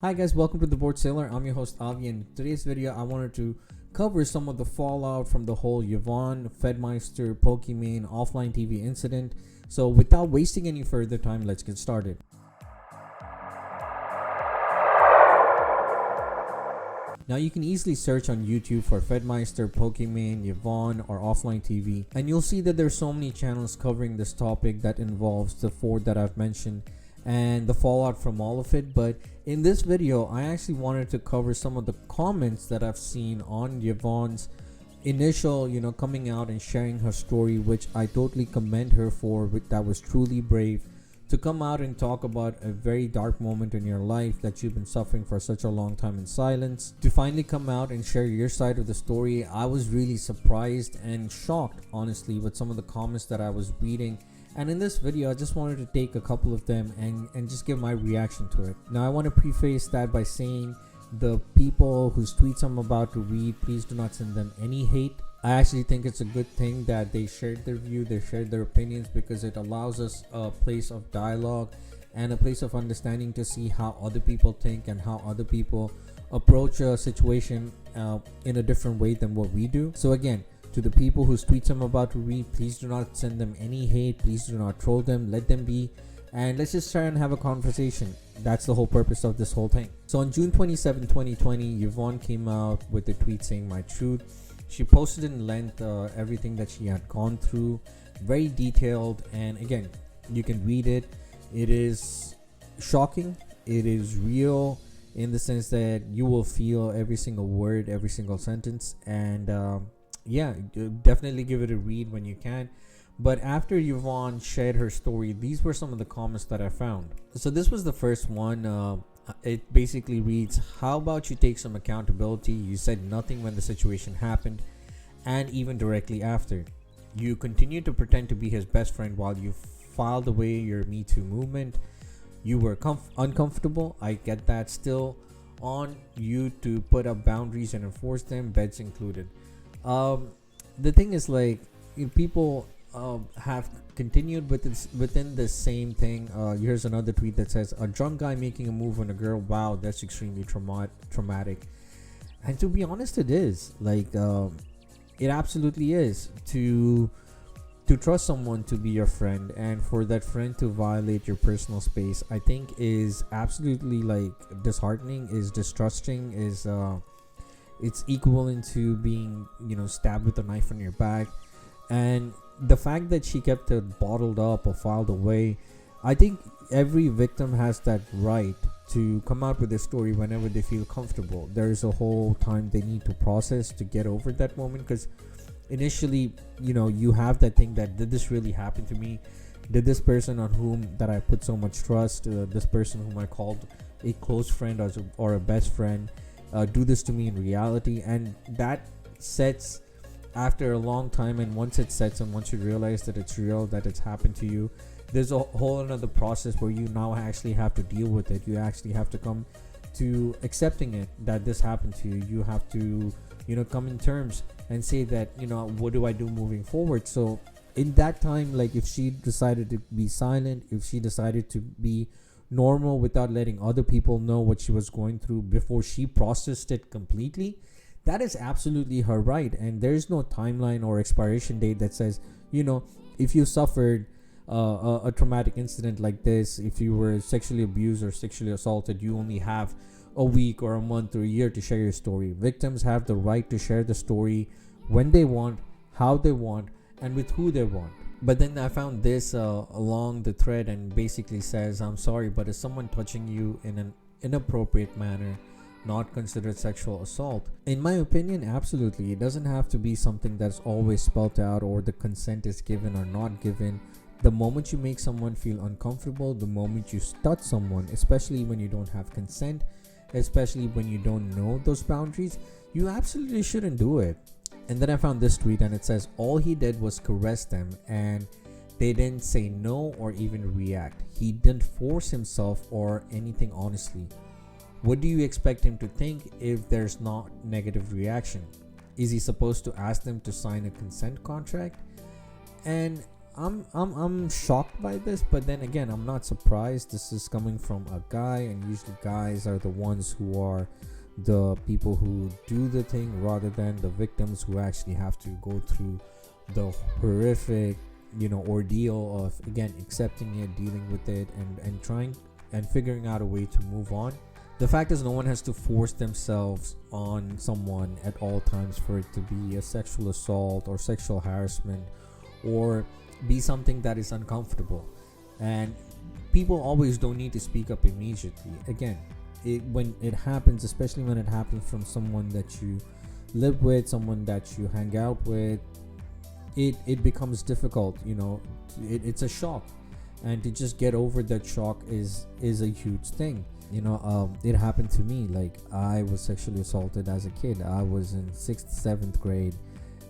Hi guys, welcome to the Board Sailor. I'm your host Avi, and in today's video I wanted to cover some of the fallout from the whole Yvonne, Fedmyster, Pokimane offline TV incident. So without wasting any further time, let's get started. Now you can easily search on YouTube for Fedmyster, Pokimane, Yvonne, or offline TV, and you'll see that there's so many channels covering this topic that involves the four that I've mentioned and the fallout from all of it. But in this video I actually wanted to cover some of the comments that I've seen on Yvonne's initial coming out and sharing her story, which I totally commend her for. That was truly brave to come out and talk about a very dark moment in your life that you've been suffering for such a long time in silence. To finally come out and share your side of the story, I was really surprised and shocked, honestly, with some of the comments that I was reading. And in this video I just wanted to take a couple of them and just give my reaction to it. Now I want to preface that by saying the people whose tweets I'm about to read, please do not send them any hate. I actually think it's a good thing that they shared their view, they shared their opinions, because it allows us a place of dialogue and a place of understanding to see how other people think and how other people approach a situation in a different way than what we do. So again, to the people whose tweets I'm about to read, please do not send them any hate, please do not troll them, let them be, and let's just try and have a conversation. That's the whole purpose of this whole thing. So on June 27, 2020, Yvonne came out with a tweet saying my truth. She posted in length everything that she had gone through, very detailed, and again, you can read it. It is shocking, it is real, in the sense that you will feel every single word, every single sentence, and yeah, definitely give it a read when you can. But after Yvonne shared her story, these were some of the comments that I found. So this was the first one. It basically reads, how about you take some accountability? You said nothing when the situation happened, and even directly after. You continued to pretend to be his best friend while you filed away your Me Too movement. You were uncomfortable. I get that. Still on you to put up boundaries and enforce them, beds included. The thing is, like, people have continued within the same thing. Here's another tweet that says, a drunk guy making a move on a girl, wow, that's extremely traumatic. And to be honest, it is like it absolutely is. To trust someone to be your friend, and for that friend to violate your personal space, I think is absolutely like disheartening, is distrusting, is it's equivalent to being stabbed with a knife on your back. And the fact that she kept it bottled up or filed away, I think every victim has that right to come out with a story whenever they feel comfortable. There's a whole time they need to process to get over that moment, because initially you have that thing that, did this really happen to me? Did this person on whom that I put so much trust, this person whom I called a close friend or a best friend, do this to me in reality? And that sets after a long time, and once it sets and once you realize that it's real, that it's happened to you, there's a whole another process where you now actually have to deal with it. You actually have to come to accepting it, that this happened to you. You have to come in terms and say that what do I do moving forward? So in that time, like, if she decided to be silent, if she decided to be normal without letting other people know what she was going through before she processed it completely, that is absolutely her right. And there's no timeline or expiration date that says, if you suffered a traumatic incident like this, if you were sexually abused or sexually assaulted, you only have a week or a month or a year to share your story. Victims have the right to share the story when they want, how they want, and with who they want. But then I found this along the thread, and basically says, I'm sorry, but is someone touching you in an inappropriate manner not considered sexual assault? In my opinion, absolutely. It doesn't have to be something that's always spelled out, or the consent is given or not given. The moment you make someone feel uncomfortable, the moment you touch someone, especially when you don't have consent, especially when you don't know those boundaries, you absolutely shouldn't do it. And then I found this tweet, and it says, all he did was caress them, and they didn't say no or even react. He didn't force himself or anything, honestly. What do you expect him to think if there's not negative reaction? Is he supposed to ask them to sign a consent contract? And I'm shocked by this, but then again, I'm not surprised. This is coming from a guy, and usually guys are the ones who are the people who do the thing rather than the victims who actually have to go through the horrific, ordeal of, again, accepting it, dealing with it, and trying and figuring out a way to move on. The fact is, no one has to force themselves on someone at all times for it to be a sexual assault or sexual harassment or be something that is uncomfortable. And people always don't need to speak up immediately. Again, when it happens, especially when it happens from someone that you live with, someone that you hang out with, it becomes difficult. It's a shock, and to just get over that shock is a huge thing. It happened to me. Like, I was sexually assaulted as a kid. I was in 6th 7th grade,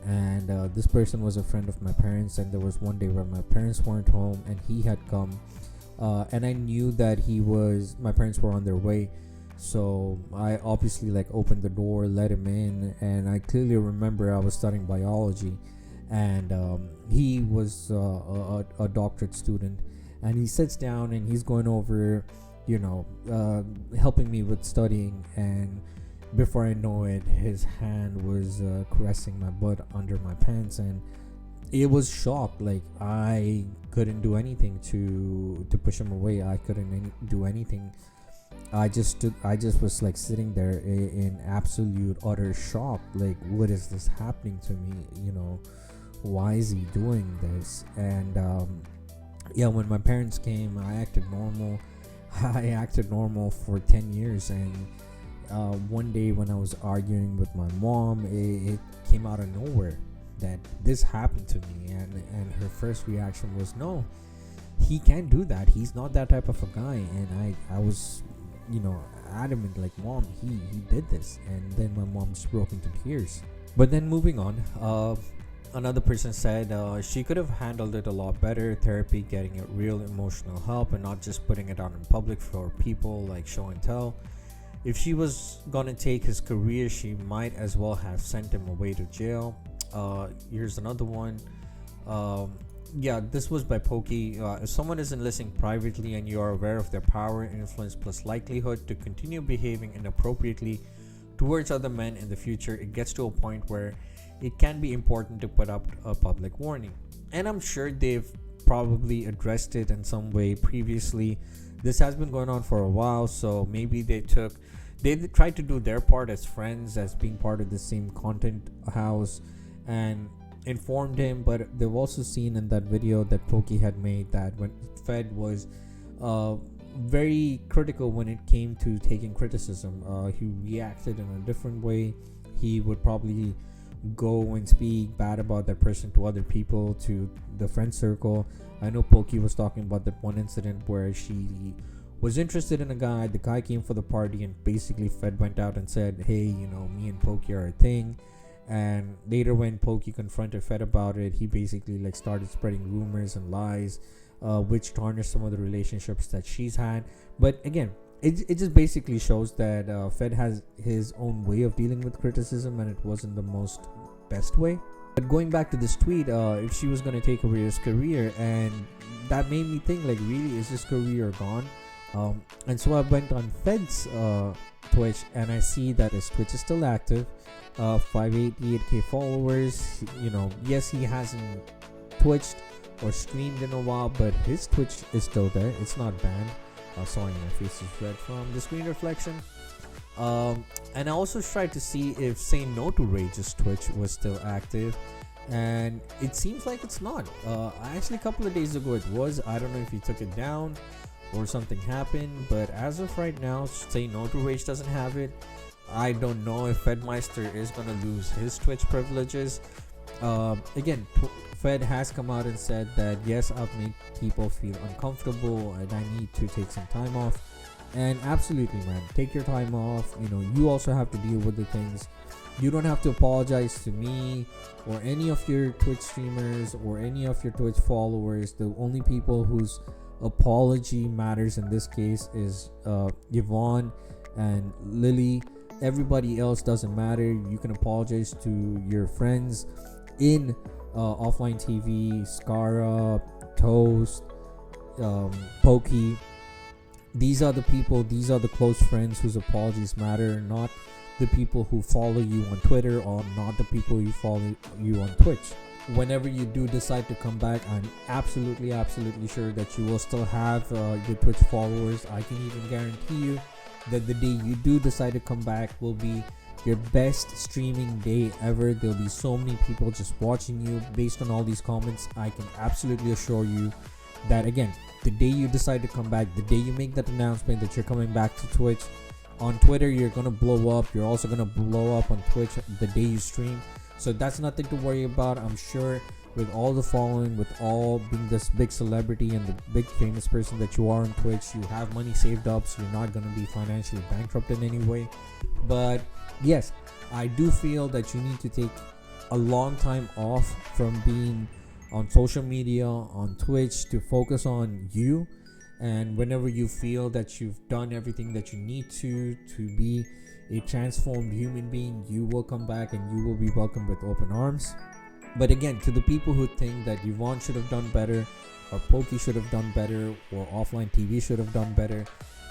and this person was a friend of my parents, and there was one day where my parents weren't home and he had come, and I knew that my parents were on their way. So I obviously opened the door, let him in, and I clearly remember I was studying biology, and he was a doctorate student, and he sits down and he's going over, helping me with studying, and before I know it, his hand was caressing my butt under my pants, and it was shock. Like, I couldn't do anything to push him away. I couldn't do anything. I just was sitting there in absolute utter shock. Like, what is this happening to me? Why is he doing this? And when my parents came, I acted normal. I acted normal for 10 years, and one day when I was arguing with my mom, it came out of nowhere that this happened to me, and her first reaction was, no, he can't do that. He's not that type of a guy. And I was adamant, like, Mom, he did this. And then my mom just broke into tears. But then moving on, another person said she could have handled it a lot better. Therapy, getting it real emotional help, and not just putting it out in public for people like show and tell. If she was gonna take his career, she might as well have sent him away to jail. Here's another one. This was by Poki. If someone isn't listening privately and you are aware of their power, influence, plus likelihood to continue behaving inappropriately towards other men in the future, it gets to a point where it can be important to put up a public warning. And I'm sure they've probably addressed it in some way previously. This has been going on for a while, so maybe they tried to do their part as friends, as being part of the same content house, and informed him. But they've also seen in that video that Poki had made that when Fed was very critical when it came to taking criticism. He reacted in a different way. He would probably go and speak bad about that person to other people, to the friend circle. I know Poki was talking about that one incident where she was interested in a guy. The guy came for the party, and basically Fed went out and said, hey, me and Poki are a thing. And later when Poki confronted Fed about it, he basically started spreading rumors and lies, which tarnished some of the relationships that she's had. But again, it just basically shows that Fed has his own way of dealing with criticism, and it wasn't the most best way. But going back to this tweet, if she was going to take away his career, and that made me think, really, is his career gone? And so I went on Fed's Twitch, and I see that his Twitch is still active. 588k followers. Yes, he hasn't twitched or streamed in a while, but his Twitch is still there. It's not banned. Sorry, my face is red from the screen reflection. And I also tried to see if Say No to Rage's Twitch was still active, and it seems like it's not. Actually, a couple of days ago it was. I don't know if he took it down or something happened, but as of right now, Say No to Rage doesn't have it. I don't know if Fedmyster is going to lose his Twitch privileges. Again, Fed has come out and said that, yes, I've made people feel uncomfortable and I need to take some time off. And absolutely, man, take your time off. You also have to deal with the things. You don't have to apologize to me or any of your Twitch streamers or any of your Twitch followers. The only people whose apology matters in this case is Yvonne and Lily. Everybody else doesn't matter. You can apologize to your friends. in offline TV, Scara, Toast, Pokey. These are the people, these are the close friends whose apologies matter, not the people who follow you on Twitter or not the people who follow you on Twitch. Whenever you do decide to come back, I'm absolutely sure that you will still have your Twitch followers. I can even guarantee you that the day you do decide to come back will be your best streaming day ever. There'll be so many people just watching you. Based on all these comments, I can absolutely assure you that, again, the day you decide to come back, the day you make that announcement that you're coming back to Twitch, on Twitter you're gonna blow up. You're also gonna blow up on Twitch the day you stream. So that's nothing to worry about. I'm sure with all the following, with all being this big celebrity and the big famous person that you are on Twitch, you have money saved up, so you're not gonna be financially bankrupt in any way. But yes, I do feel that you need to take a long time off from being on social media, on Twitch, to focus on you. And whenever you feel that you've done everything that you need to be a transformed human being, you will come back and you will be welcomed with open arms. But again, to the people who think that Yvonne should have done better, or Pokey should have done better, or offline TV should have done better,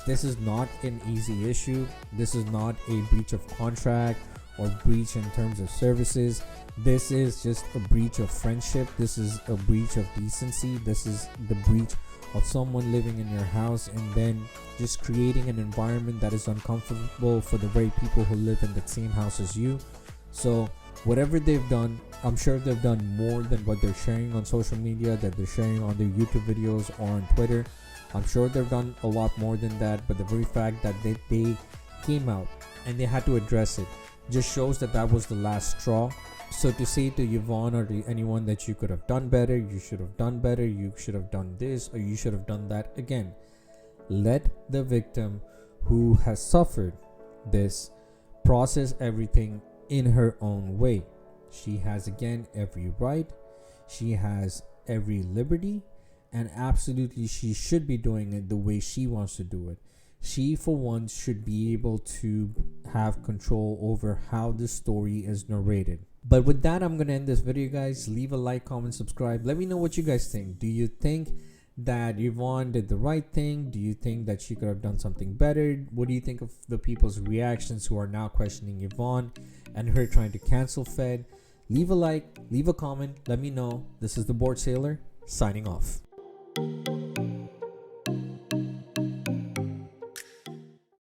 this is not an easy issue. This is not a breach of contract or breach in terms of services. This is just a breach of friendship. This is a breach of decency. This is the breach of someone living in your house and then just creating an environment that is uncomfortable for the very people who live in that same house as you. So whatever they've done, I'm sure they've done more than what they're sharing on social media, that they're sharing on their YouTube videos or on Twitter. I'm sure they've done a lot more than that, but the very fact that they came out and they had to address it just shows that that was the last straw. So to say to Yvonne or to anyone that you could have done better, you should have done better, you should have done this, or you should have done that, again, let the victim who has suffered this process everything in her own way. She has, again, every right, she has every liberty, and absolutely she should be doing it the way she wants to do it. She, for once, should be able to have control over how the story is narrated. But with that, I'm going to end this video, guys. Leave a like, comment, subscribe. Let me know what you guys think. Do you think that Yvonne did the right thing? Do you think that she could have done something better? What do you think of the people's reactions who are now questioning Yvonne and her trying to cancel Fed? Leave a like, leave a comment. Let me know. This is the Bored Sailor, signing off.